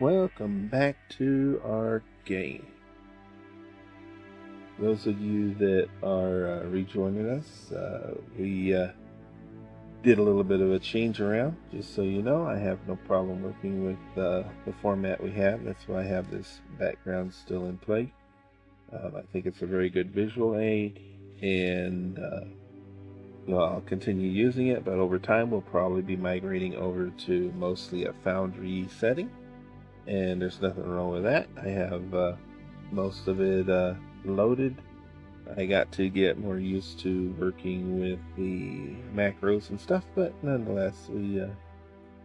Welcome back to our game. Those of you that are rejoining us, we did a little bit of a change around. Just so you know, I have no problem working with the format we have. That's why I have this background still in play. I think it's a very good visual aid, and I'll continue using it, but over time we'll probably be migrating over to mostly a Foundry setting, and there's nothing wrong with that. I have most of it loaded. I got to get more used to working with the macros and stuff, but nonetheless, we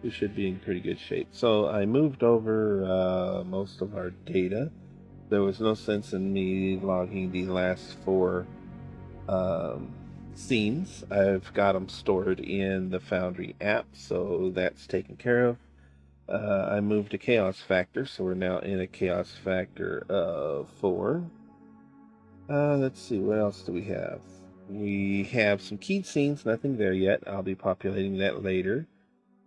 should be in pretty good shape. So I moved over most of our data. There was no sense in me logging the last four scenes. I've got them stored in the Foundry app, so that's taken care of. I moved to Chaos Factor, so we're now in a Chaos Factor of 4. Let's see, what else do we have? We have some keyed scenes, nothing there yet. I'll be populating that later.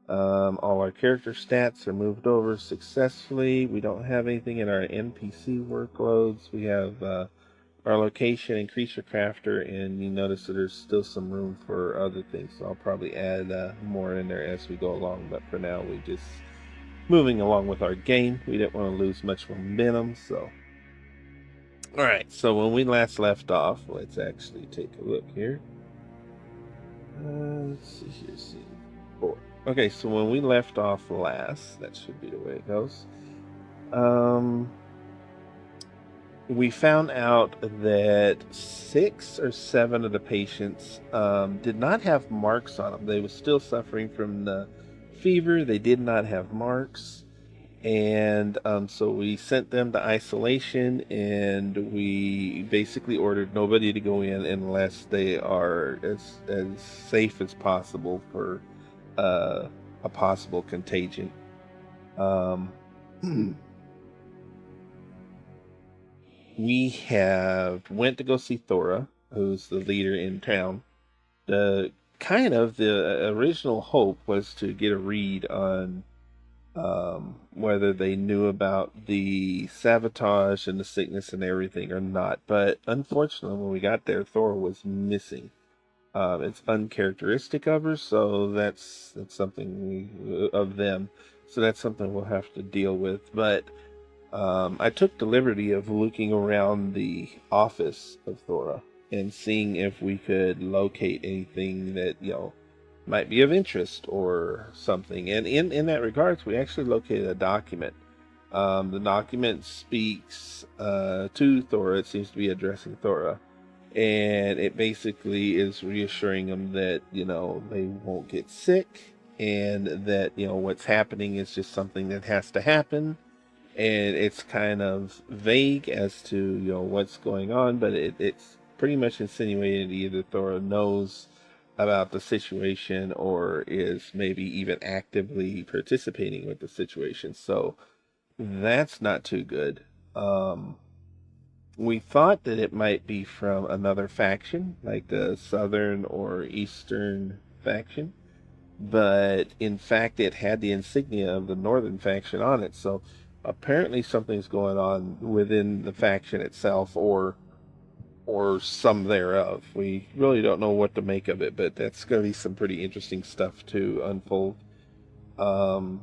All our character stats are moved over successfully. We don't have anything in our NPC workloads. We have our location and creature crafter, and you notice that there's still some room for other things. So I'll probably add more in there as we go along, but for now we just moving along with our game. We didn't want to lose much momentum, so alright, so when we last left off, let's actually take a look here. Let's see here, scene 4. Okay, so when we left off last, that should be the way it goes. We found out that 6 or 7 of the patients did not have marks on them. They were still suffering from the fever. They did not have marks. And so we sent them to isolation, and we basically ordered nobody to go in unless they are as safe as possible for a possible contagion. We have went to go see Thora, who's the leader in town. The original hope was to get a read on whether they knew about the sabotage and the sickness and everything or not. But unfortunately, when we got there, Thora was missing. It's uncharacteristic of her, so that's something of them. So that's something we'll have to deal with. But I took the liberty of looking around the office of Thora and seeing if we could locate anything that, might be of interest or something. And in that regards, we actually located a document. The document speaks to Thora. It seems to be addressing Thora. And it basically is reassuring them that, they won't get sick, and that, what's happening is just something that has to happen. And it's kind of vague as to, what's going on, but it's pretty much insinuated either Thora knows about the situation or is maybe even actively participating with the situation. So that's not too good. We thought that it might be from another faction, like the southern or eastern faction, but in fact it had the insignia of the northern faction on it. So apparently something's going on within the faction itself, or some thereof. We really don't know what to make of it, but that's going to be some pretty interesting stuff to unfold. So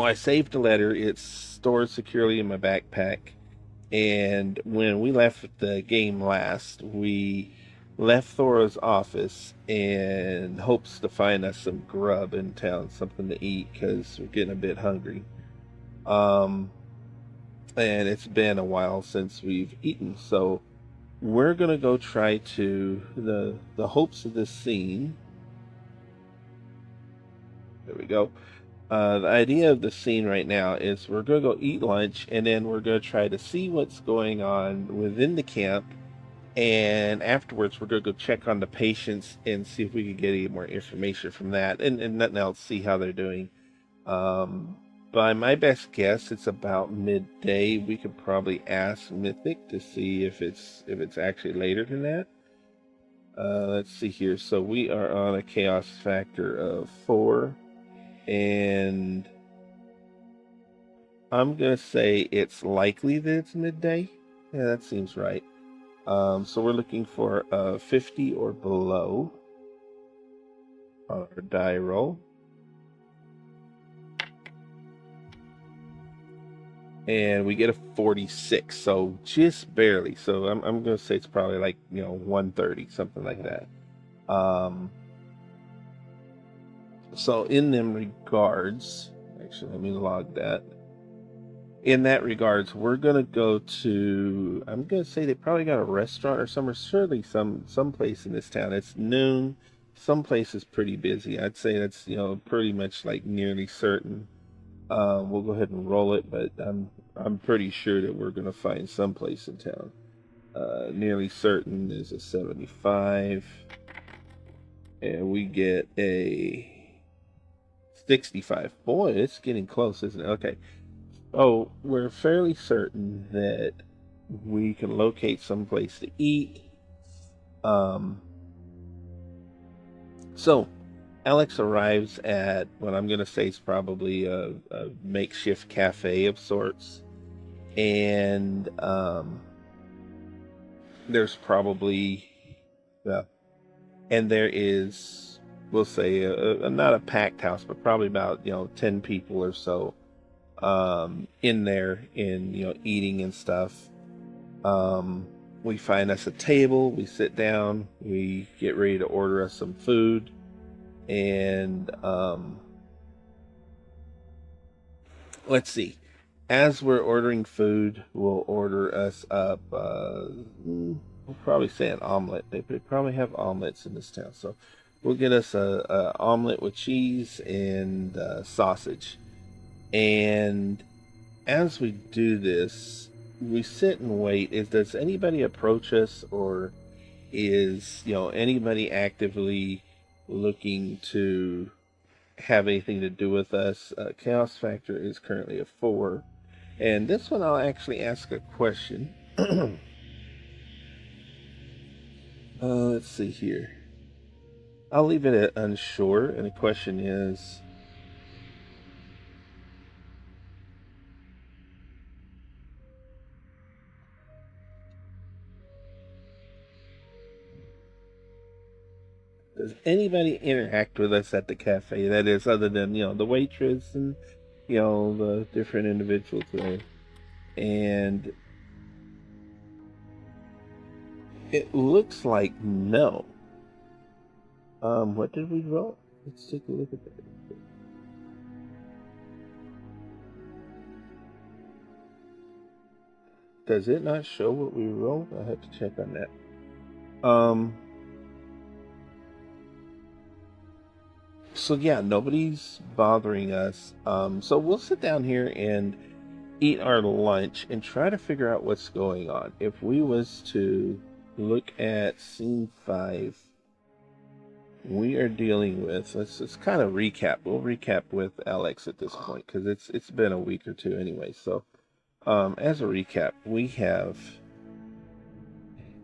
I saved the letter. It's stored securely in my backpack. And when we left the game last, we left Thora's office in hopes to find us some grub in town, something to eat, because we're getting a bit hungry. And it's been a while since we've eaten, so we're gonna go try to the hopes of this scene. There we go. The idea of the scene right now is we're gonna go eat lunch, and then we're gonna try to see what's going on within the camp, and afterwards we're gonna go check on the patients and see if we can get any more information from that, and nothing else, see how they're doing. By my best guess, it's about midday. We could probably ask Mythic to see if it's actually later than that. Let's see here. So we are on a chaos factor of 4, and I'm gonna say it's likely that it's midday. Yeah, that seems right. So we're looking for 50 or below on our die roll. And we get a 46, so just barely. So I'm gonna say it's probably like 130, something like that. Um, so in them regards, actually, let me log that. In that regards, we're gonna go to. I'm gonna say they probably got a restaurant or somewhere. Surely some place in this town. It's noon. Some place is pretty busy. I'd say that's pretty much like nearly certain. We'll go ahead and roll it, but I'm pretty sure that we're gonna find some place in town. Nearly certain is a 75, and we get a 65. Boy, it's getting close, isn't it? Okay. Oh, we're fairly certain that we can locate some place to eat. Um, so Alex arrives at what I'm going to say is probably a makeshift cafe of sorts. And there's probably, yeah, and there is, we'll say, not a packed house, but probably about, 10 people or so in there in, eating and stuff. Um, we find us a table, we sit down, we get ready to order us some food, and let's see. As we're ordering food, we'll order us up. We'll probably say an omelet. They probably have omelets in this town, so we'll get us a omelet with cheese and sausage. And as we do this, we sit and wait. Does anybody approach us, or is anybody actively looking to have anything to do with us? Chaos factor is currently a 4, and this one I'll actually ask a question. Let's see here. I'll leave it at unsure, and the question is, does anybody interact with us at the cafe? That is, other than the waitress and the different individuals there. And it looks like no. What did we roll? Let's take a look at that. Does it not show what we rolled? I have to check on that. So yeah, nobody's bothering us. So we'll sit down here and eat our lunch and try to figure out what's going on. If we was to look at scene 5, we are dealing with. Let's kind of recap. We'll recap with Alex at this point because it's been a week or two anyway. So as a recap, we have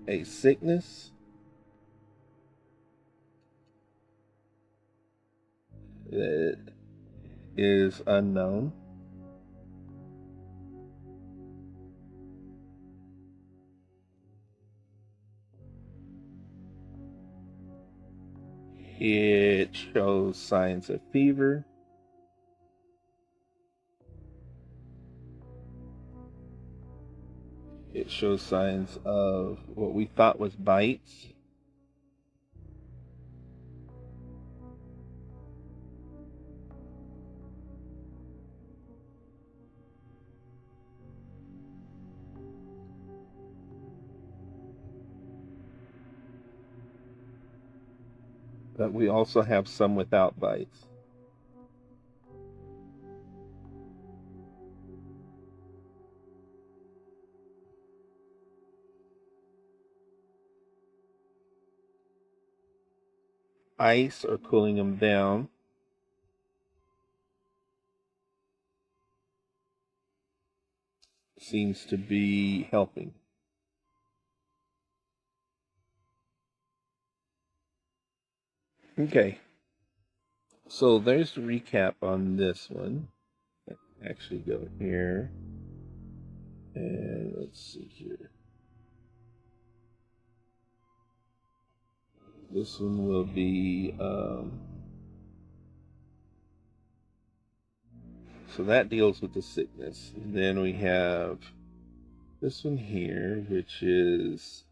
a sickness that is unknown. It shows signs of fever. It shows signs of what we thought was bites. But we also have some without bites. Ice or cooling them down seems to be helping. Okay, so there's the recap on this one. actually go here. And let's see here. This one will be, so that deals with the sickness. And then we have this one here, which is,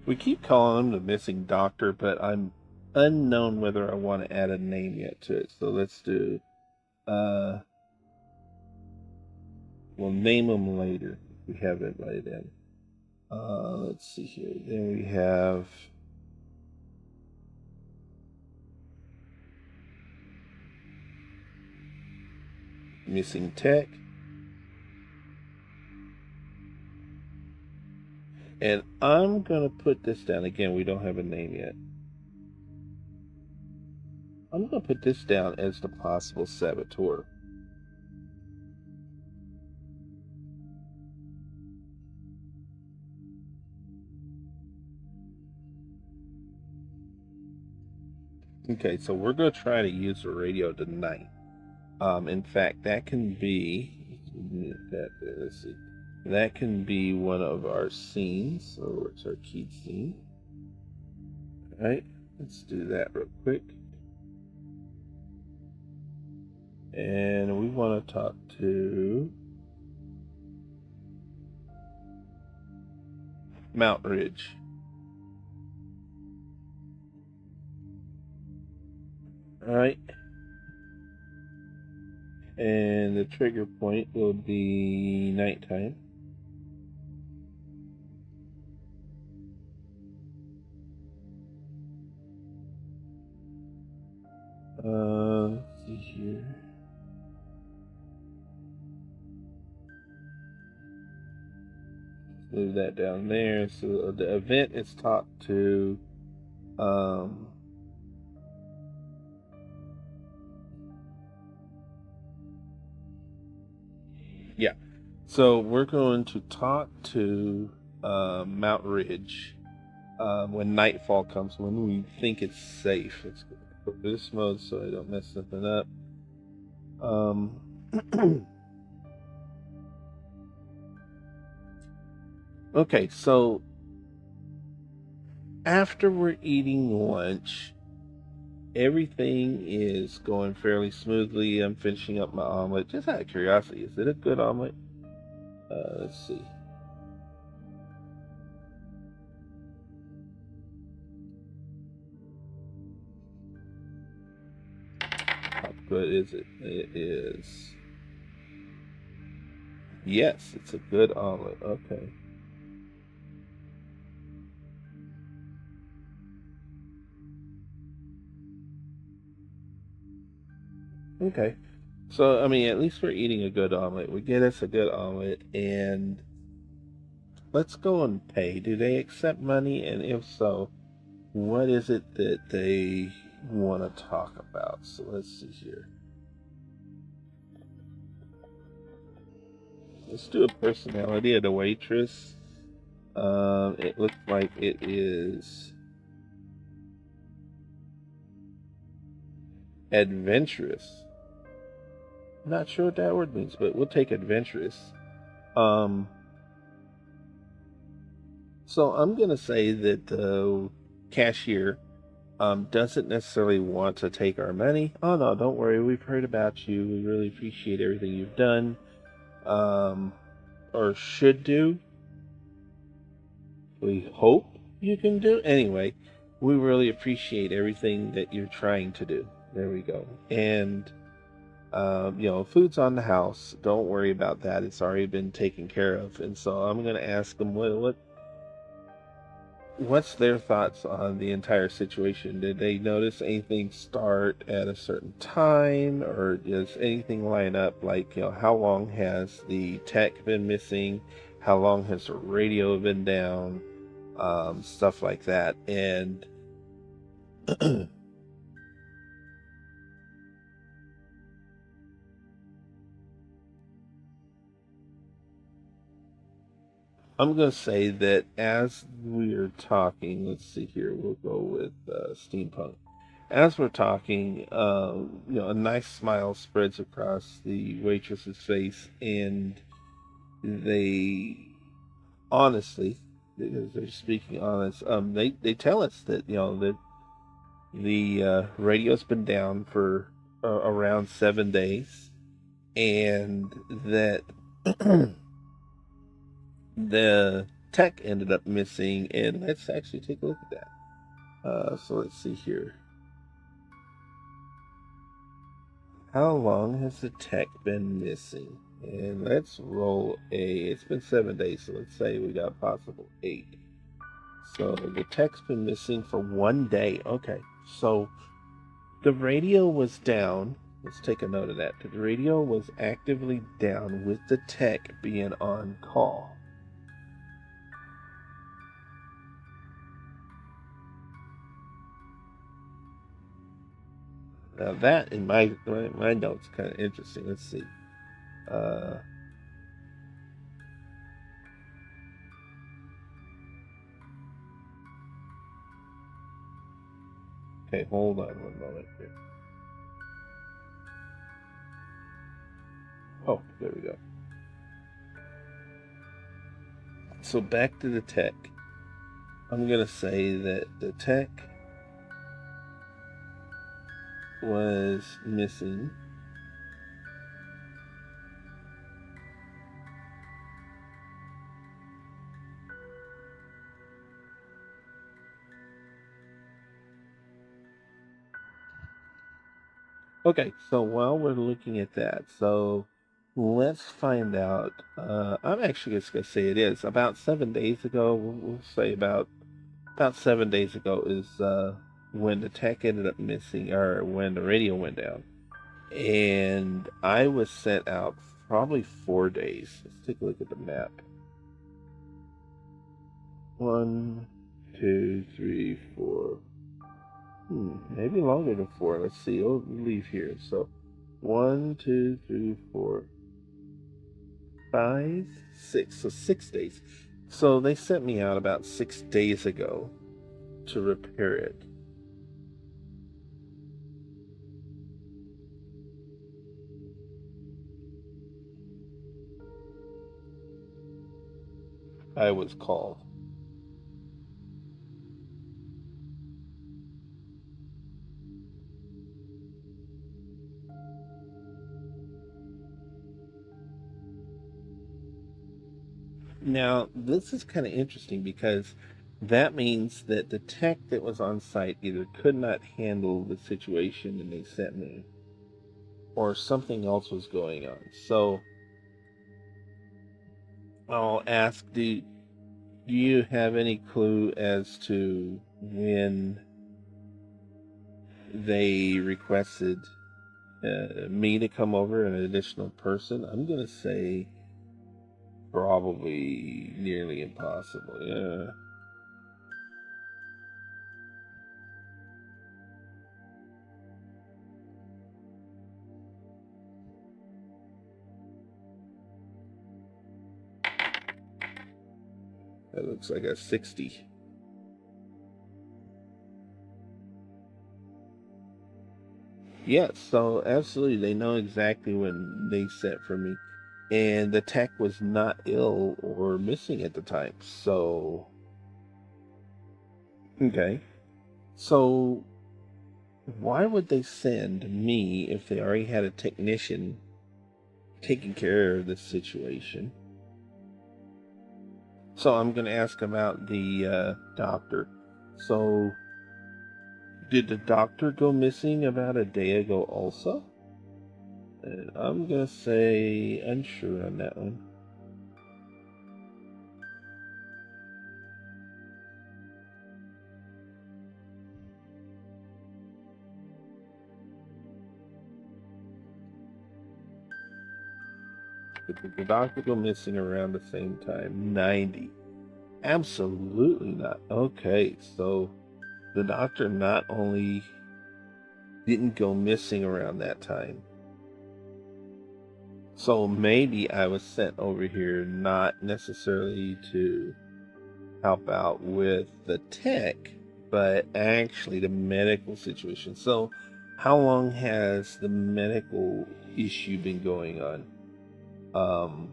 we keep calling him the missing doctor, but I'm unknown whether I want to add a name yet to it. So let's do, we'll name him later if we have it right in. Let's see here. Then we have missing tech. And I'm going to put this down. Again, we don't have a name yet. I'm going to put this down as the possible saboteur. Okay, so we're going to try to use the radio tonight. In fact, that can be, let's see, that can be one of our scenes. So it's our key scene. All right, let's do that real quick. And we want to talk to Mount Ridge. All right. And the trigger point will be nighttime. Let's see here. Move that down there. So the event is talked to yeah. So we're going to talk to Mount Ridge when nightfall comes, when we think it's safe. Let's go to this mode so I don't mess something up. Okay, so after we're eating lunch, everything is going fairly smoothly. I'm finishing up my omelet. Just out of curiosity, is it a good omelet? Let's see. How good is it? It is. Yes, it's a good omelet. Okay. Okay. So, I mean, at least we're eating a good omelet. We get us a good omelet, and let's go and pay. Do they accept money? And if so, what is it that they want to talk about? So let's see here. Let's do a personality of the waitress. It looks like it is adventurous. Not sure what that word means, but we'll take adventurous. So I'm gonna say that the cashier doesn't necessarily want to take our money. Oh no, don't worry, we've heard about you. We really appreciate everything you've done, or should do. We hope you can do. Anyway, we really appreciate everything that you're trying to do. There we go. And food's on the house. Don't worry about that. It's already been taken care of. And so I'm gonna ask them what's their thoughts on the entire situation. Did they notice anything start at a certain time, or does anything line up? Like, how long has the tech been missing? How long has the radio been down? Stuff like that. And I'm going to say that as we're talking, let's see here, we'll go with steampunk. as we're talking, a nice smile spreads across the waitress's face, and they honestly, because they're speaking honest, they tell us that that the radio's been down for around 7 days, and that the tech ended up missing. And let's actually take a look at that. So let's see here. How long has the tech been missing? And let's roll a. It's been 7 days, so let's say we got possible 8. So the tech's been missing for 1 day. Okay, so the radio was down. Let's take a note of that. The radio was actively down with the tech being on call. Now that in my notes kind of interesting. Let's see. Uh, okay, hold on one moment here. Oh, there we go. So back to the tech. I'm gonna say that the tech was missing. Okay, so while we're looking at that, so let's find out. I'm actually just gonna say it is about 7 days ago. We'll say about 7 days ago is when the tech ended up missing, or when the radio went down, and I was sent out probably 4 days. Let's take a look at the map. 1, 2, 3, 4. Maybe longer than 4. Let's see. We'll leave here. So 1, 2, 3, 4, 5, 6. So 6 days. So they sent me out about 6 days ago to repair it. I was called. Now, this is kind of interesting because that means that the tech that was on site either could not handle the situation and they sent me, or something else was going on. So I'll ask, do you have any clue as to when they requested me to come over, an additional person? I'm going to say probably nearly impossible. Yeah. That looks like a 60. Yes, so absolutely, they know exactly when they sent for me, and the tech was not ill or missing at the time. So, okay. So, why would they send me if they already had a technician taking care of this situation? So, I'm going to ask about the doctor. So, did the doctor go missing about a day ago also? And I'm going to say unsure on that one. Did the doctor go missing around the same time? 90. Absolutely not. Okay, so the doctor not only didn't go missing around that time, so maybe I was sent over here not necessarily to help out with the tech, but actually the medical situation. So, how long has the medical issue been going on? Um,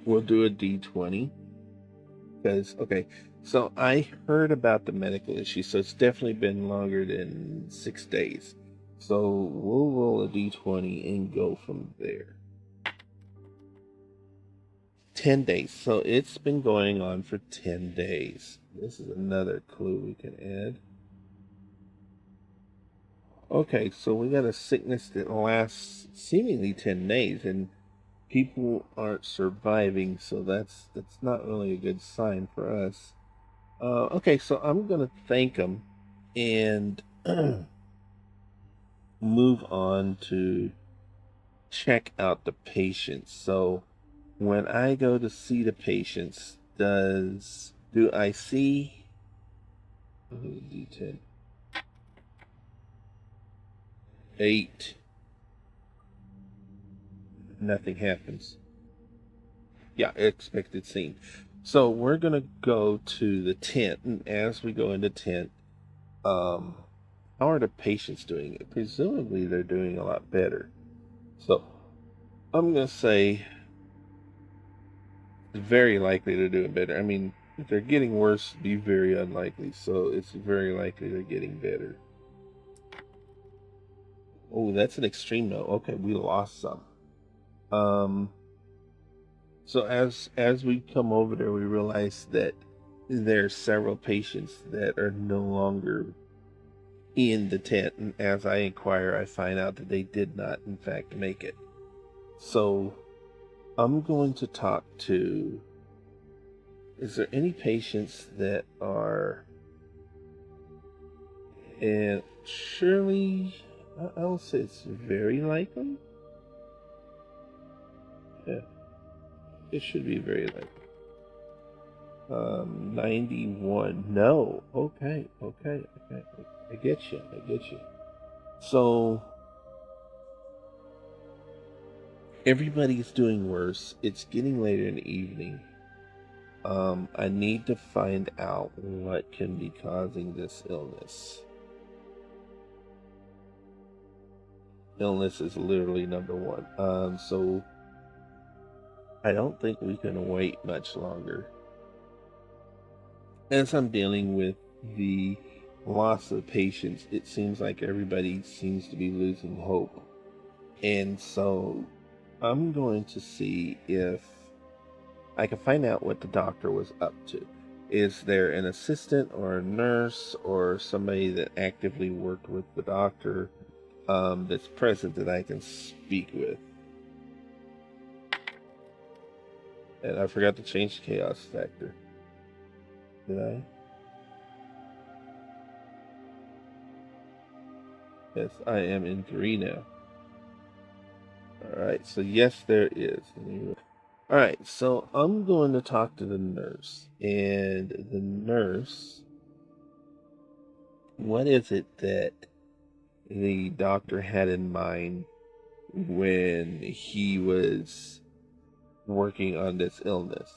we'll do a D20 because okay. So I heard about the medical issue, so it's definitely been longer than 6 days. So we'll roll a D20 and go from there. 10 days. So it's been going on for 10 days. This is another clue we can add. Okay, so we got a sickness that lasts seemingly 10 days and people aren't surviving, so that's not really a good sign for us. Okay, so I'm going to thank them and move on to check out the patients. So when I go to see the patients, do I see D10 8? Nothing happens. Yeah, expected scene. So we're gonna go to the tent, and as we go into tent, um, how are the patients doing? Presumably they're doing a lot better. So I'm gonna say it's very likely they're doing better. I mean, if they're getting worse, it'd be very unlikely. So it's very likely they're getting better. Oh, that's an extreme no. Okay, we lost some. Um, so as we come over there, we realize that there are several patients that are no longer in the tent, and as I inquire, I find out that they did not, in fact, make it. So I'm going to talk to. Is there any patients that are? And surely, I'll say it's very likely. Yeah, it should be very likely. 91. No. Okay. Okay. Okay. I get you. I get you. So everybody's doing worse. It's getting later in the evening. I need to find out what can be causing this illness. Illness is literally number one. So I don't think we can wait much longer. As I'm dealing with the loss of patients, it seems like everybody seems to be losing hope. And so I'm going to see if I can find out what the doctor was up to. Is there an assistant or a nurse or somebody that actively worked with the doctor that's present that I can speak with? And I forgot to change the chaos factor. Did I? Yes, I am in 3 now. Alright, so yes, there is. Alright, so I'm going to talk to the nurse. And the nurse, what is it that the doctor had in mind when he was working on this illness?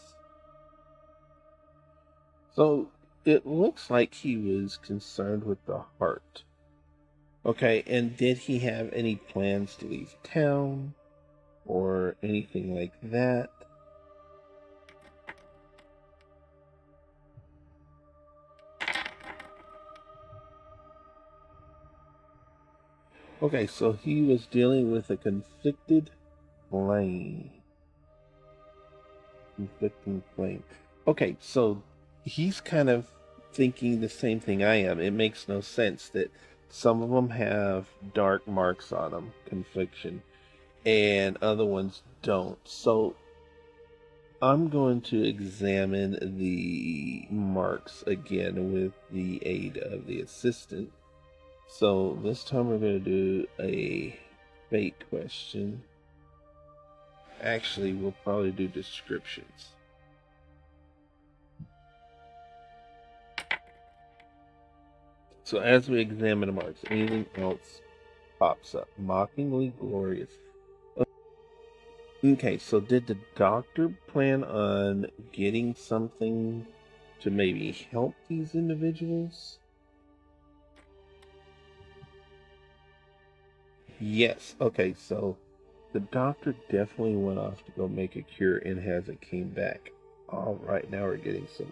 So it looks like he was concerned with the heart. Okay, and did he have any plans to leave town or anything like that? Okay, so he was dealing with a conflicted flame. Conflicting flame. Okay, so he's kind of thinking the same thing I am. It makes no sense that some of them have dark marks on them, confliction, and other ones don't. So I'm going to examine the marks again with the aid of the assistant. So this time we're going to do a fate question. Actually, we'll probably do descriptions. So as we examine the marks, anything else pops up. Mockingly glorious. Okay, so did the doctor plan on getting something to maybe help these individuals? Yes. Okay, so the doctor definitely went off to go make a cure and hasn't came back. All right, now we're getting some.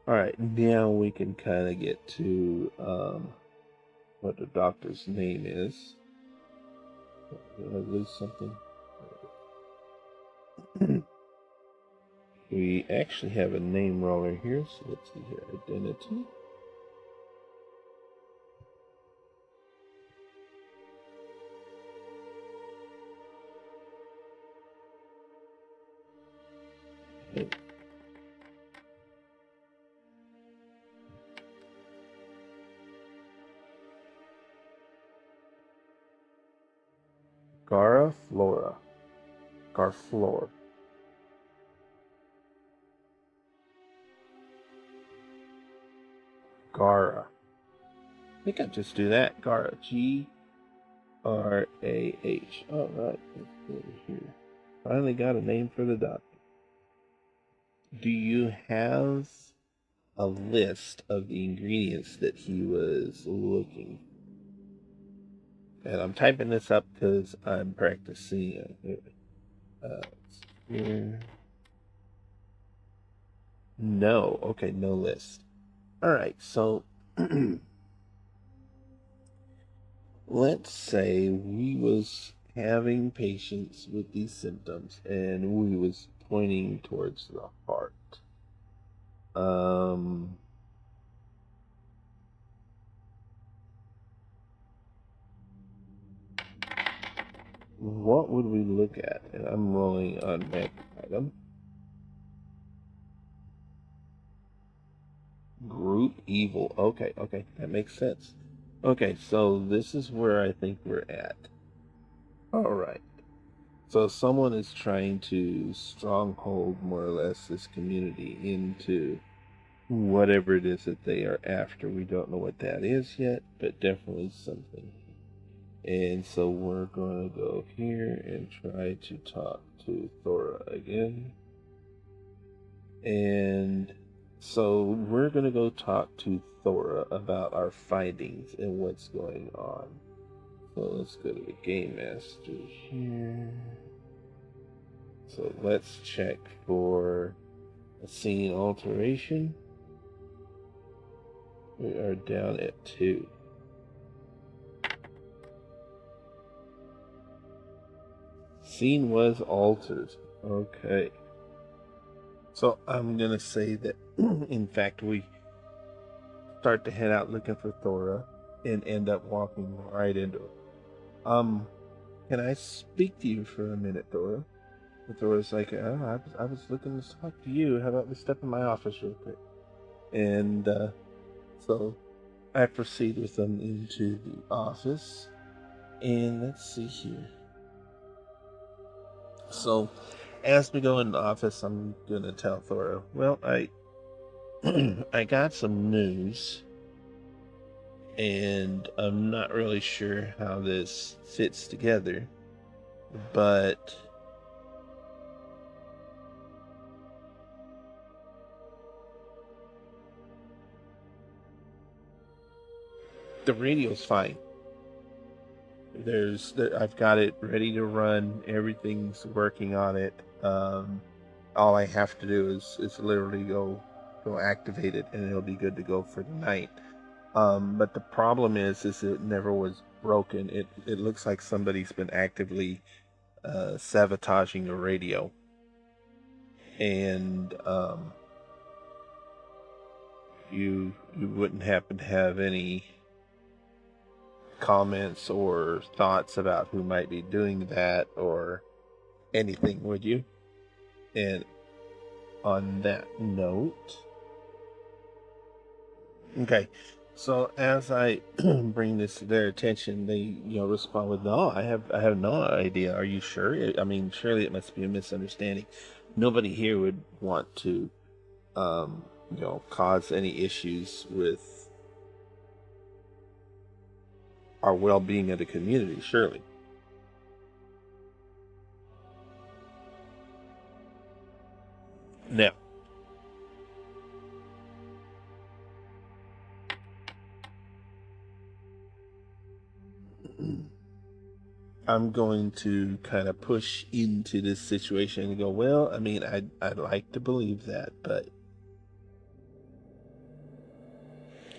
All right, now we can kind of get to what the doctor's name is. Did I lose something? We actually have a name roller here, so let's see here. Identity. Gara Flora. Garflor. Gara. I think I just do that. Gara. Grah. Alright, let's go over here. Finally got a name for the doctor. Do you have a list of the ingredients that he was looking? And I'm typing this up because I'm practicing. Here. No. Okay, no list. Alright, so let's say we was having patients with these symptoms and we was pointing towards the heart. Um, what would we look at? And I'm rolling on magic item. Group evil. Okay, that makes sense. Okay, so this is where I think we're at. All right. So someone is trying to stronghold more or less this community into whatever it is that they are after. We don't know what that is yet, but definitely something. And so we're going to go here and try to talk to Thora again. And so we're going to go talk to Thora about our findings and what's going on. So let's go to the Game Master here. So let's check for a scene alteration. We are down at 2. Scene was altered. Okay. So I'm going to say that, in fact, we start to head out looking for Thora and end up walking right into it. Can I speak to you for a minute, Thora? And Thora's like, oh, I was looking to talk to you. How about we step in my office real quick? And so I proceed with them into the office. And let's see here. So as we go in the office, I'm going to tell Thora, well, I got some news. And I'm not really sure how this fits together, but the radio's fine. I've got it ready to run. Everything's working on it. All I have to do is literally go activate it, and it'll be good to go for the night. But the problem is it never was broken. It looks like somebody's been actively sabotaging the radio, and you wouldn't happen to have any comments or thoughts about who might be doing that or anything, would you? And on that note, okay, so as I bring this to their attention, they respond with, "No, I have no idea. Are you sure? I mean, surely it must be a misunderstanding. Nobody here would want to, cause any issues with our well-being of the community, surely." Now, I'm going to kind of push into this situation and go, well, I mean, I'd like to believe that, but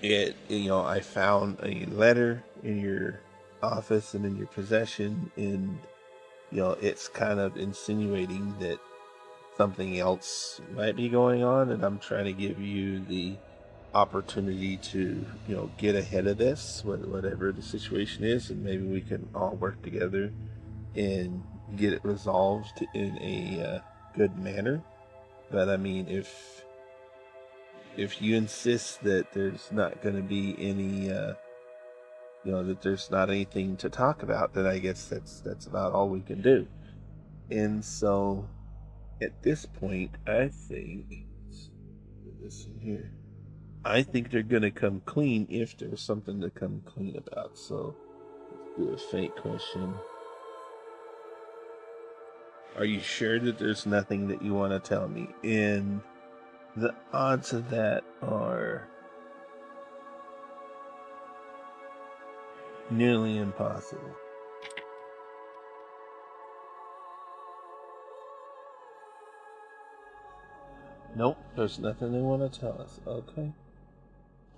I found a letter in your office and in your possession, and, it's kind of insinuating that something else might be going on, and I'm trying to give you the opportunity to, get ahead of this, whatever the situation is, and maybe we can all work together and get it resolved in a good manner. But I mean, if you insist that there's not going to be any, that there's not anything to talk about, then I guess that's about all we can do. And so, at this point, I think, let's put this in here. I think they're going to come clean if there's something to come clean about. So, let's do a fake question. Are you sure that there's nothing that you want to tell me? And the odds of that are nearly impossible. Nope, there's nothing they want to tell us. Okay.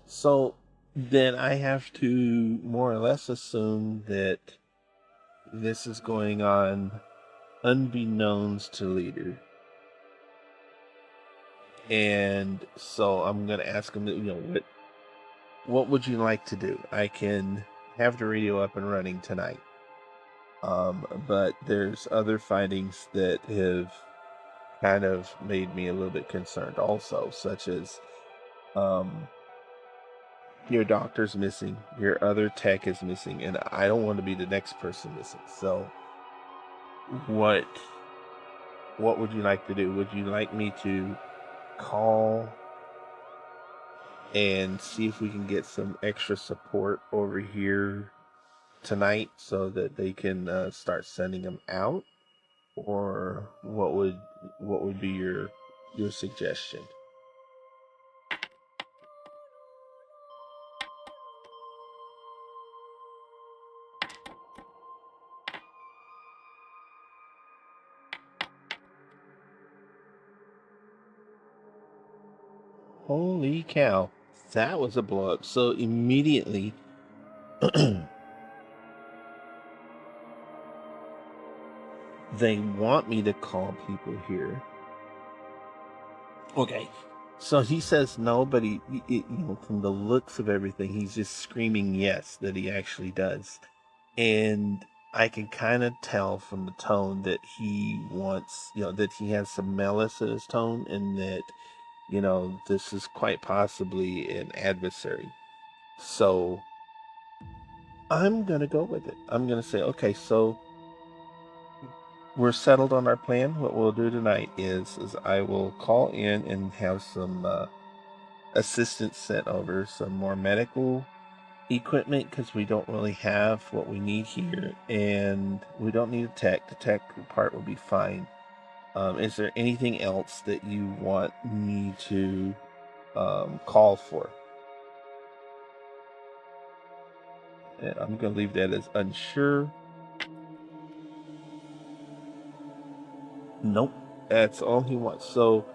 So then I have to more or less assume that this is going on unbeknownst to leader. And so I'm going to ask him, what would you like to do? I can have the radio up and running tonight. But there's other findings that have kind of made me a little bit concerned also, such as your doctor's missing, your other tech is missing, and I don't want to be the next person missing. So what would you like to do? Would you like me to call and see if we can get some extra support over here tonight so that they can start sending them out? Or what would be your suggestion? Holy cow, that was a blow up. So immediately they want me to call people here. Okay. So he says no, but from the looks of everything, he's just screaming yes that he actually does. And I can kind of tell from the tone that he wants, that he has some malice in his tone, and that, this is quite possibly an adversary. So I'm going to go with it. I'm going to say, okay, so we're settled on our plan. What we'll do tonight is I will call in and have some assistance sent over, some more medical equipment, because we don't really have what we need here, and we don't need a tech. The tech part will be fine. Is there anything else that you want me to call for? And I'm going to leave that as unsure. Nope, that's all he wants. So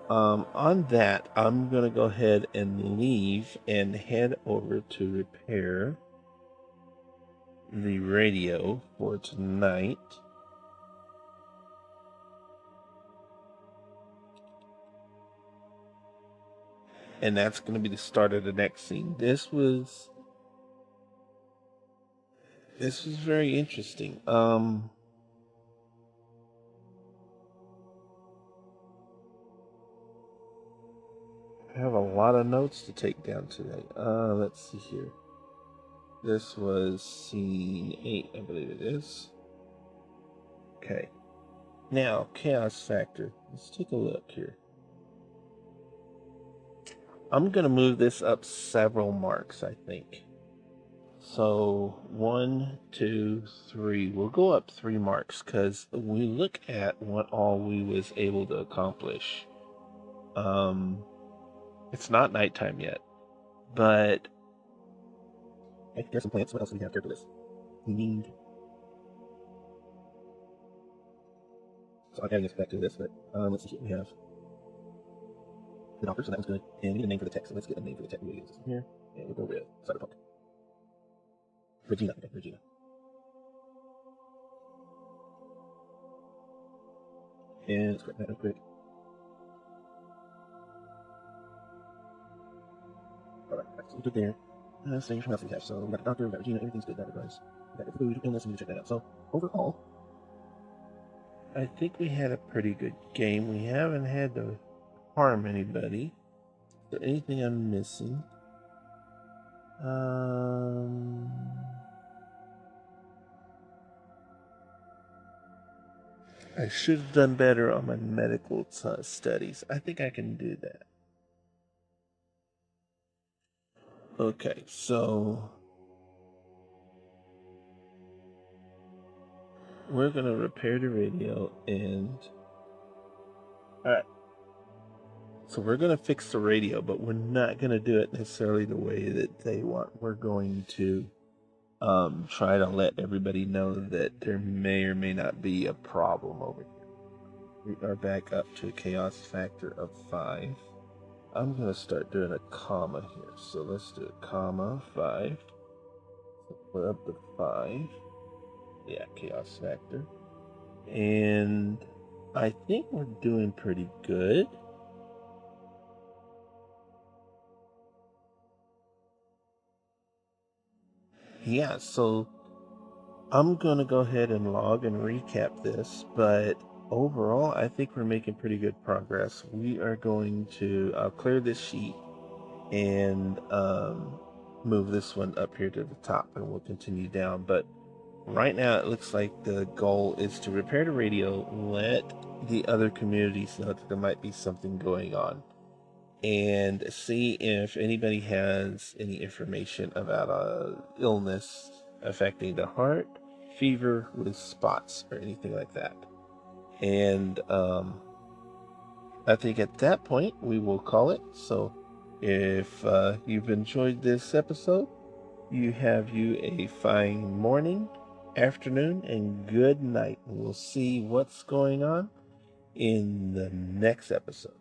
on that, I'm going to go ahead and leave and head over to repair the radio for tonight. And that's going to be the start of the next scene. This was very interesting. I have a lot of notes to take down today. Let's see here. This was scene 8, I believe it is. Okay. Now, chaos factor. Let's take a look here. I'm going to move this up several marks, I think. So 1, 2, 3. We'll go up 3 marks because we look at what all we was able to accomplish. It's not nighttime yet, but okay, there's some plants. What else do we have here for this? We need. So I'm adding this back to this, but let's see. We have the doctor, so that one's good. And we need a name for the tech, so let's get a name for the tech. We'll use this one here, and we'll go with Cyberpunk. Regina, okay, Regina. And let's correct that real quick. Alright, so we did there. Same from Sabotage. So we got the doctor, we got Regina, everything's good in that regards. We got the food, illness, we need to check that out. So overall, I think we had a pretty good game. We haven't had to harm anybody. Is there anything I'm missing? I should have done better on my medical studies. I think I can do that. Okay, so we're gonna repair the radio and alright. So we're gonna fix the radio, but we're not gonna do it necessarily the way that they want. We're going to try to let everybody know that there may or may not be a problem over here. We are back up to a chaos factor of 5. I'm gonna start doing a comma here. So let's do a comma 5. So we're up to 5. Yeah, chaos factor. And I think we're doing pretty good. Yeah, so I'm gonna go ahead and log and recap this, but overall I think we're making pretty good progress. We are going to clear this sheet and move this one up here to the top, and we'll continue down. But right now it looks like the goal is to repair the radio, let the other communities know that there might be something going on, and see if anybody has any information about a illness affecting the heart, fever with spots, or anything like that. And I think at that point we will call it. So if you've enjoyed this episode, you have you a fine morning, afternoon, and good night. We'll see what's going on in the next episode.